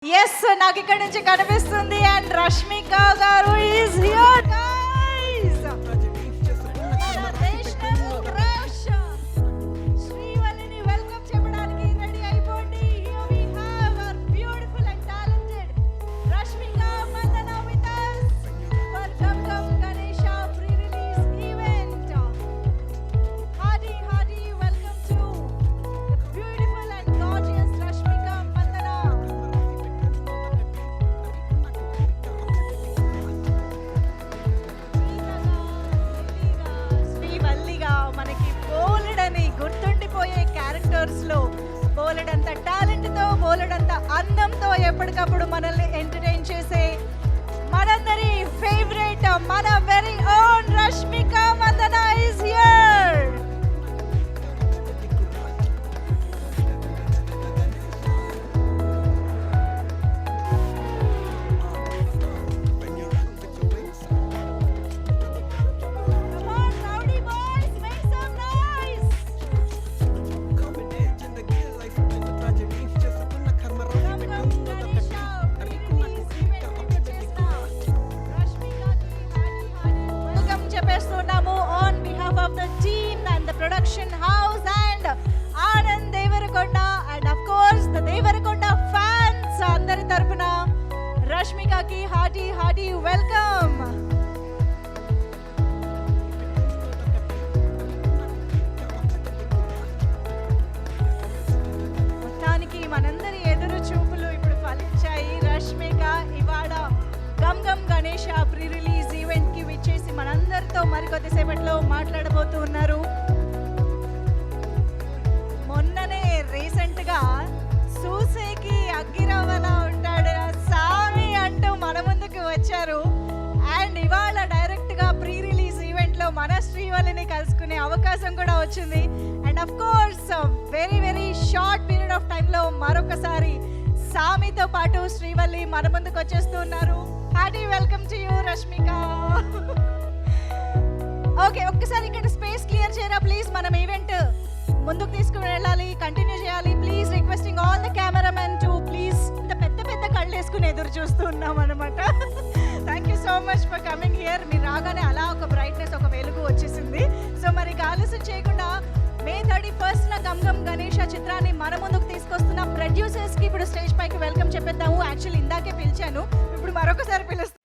Yes నాకు ఇక్కడ నుంచి కనిపిస్తుంది and Rashmika garu is here guys. శ్రీవల్లిని వెల్కమ్ చెప్పడానికి రెడీ అయిపోండి. Here we have our beautiful and talented Rashmika Mandanna with us for Gam Ganesha pre-release event. Hearty welcome to the beautiful and gorgeous Rashmika Mandana. శ్రీవల్లిగా మనకి బోలెడని గుర్తుండిపోయే characters లో బోలెడంత టాలెంట్ తో బోలెడంత అందంతో ఎప్పటికప్పుడు మనల్ని ఎంటర్టైన్ చేసే మనందరి ఫేవరెట్ మన very own Rashmika Mandanna is here. Come on, rowdy boys, make some noise. Gam Ganesha pre-release event కి వచ్చేసిన రష్మికకి welcome చెప్పేస్తున్నాము on behalf of the team and the production house and Anand Devarakonda and of course the Devarakonda fans అందరి తరపున రష్మికకి hearty welcome. మొత్తానికి మనందరి ఎదురు చూపులు ఇప్పుడు ఫలించాయి. రష్మిక ఇవాళ Gam Ganesha pre release event కి విచ్చేసి మనందరితో మరికొద్దిసేపట్లో మాట్లాడబోతూ ఉన్నారు. మొన్ననే రీసెంట్ గా సూసేకి అగ్గిరవ్వలా ఉంటాడు సామి అంటూ మన ముందుకు వచ్చారు అండ్ ఇవాళ డైరెక్ట్ గా ప్రీ రిలీజ్ ఈవెంట్ లో మన శ్రీవల్లిని కలుసుకునే అవకాశం కూడా వచ్చింది and of course very short period of time లో మరొకసారి సామితో పాటు శ్రీవల్లి మన ముందుకు వచ్చేస్తూ ఉన్నారు. Hearty welcome to you Rashmika. Okay, ఒక్కసారి ఇక్కడ స్పేస్ క్లియర్ చేయరా ప్లీజ్. మనం ఈవెంట్ ముందుకు తీసుకుని వెళ్ళాలి, కంటిన్యూ చేయాలి. Please requesting all the cameraman to please. ఇంత పెద్ద కళ్ళు వేసుకుని ఎదురు చూస్తూ ఉన్నాం అనమాట. Thank you so much for coming here. మీరు రాగానే అలా ఒక బ్రైట్నెస్, ఒక వెలుగు వచ్చేసింది. సో మరి ఆలస్యం చేయకుండా మే 31న గమ్ గణేష చిత్రాన్ని మన ముందుకు తీసుకొస్తున్న ప్రొడ్యూసర్స్ కి ఇప్పుడు స్టేజ్ పైకి వెల్కమ్ చెప్పేద్దాము. యాక్చువల్లీ ఇందాకే పిలిచాను, ఇప్పుడు మరొకసారి పిలుస్తాను.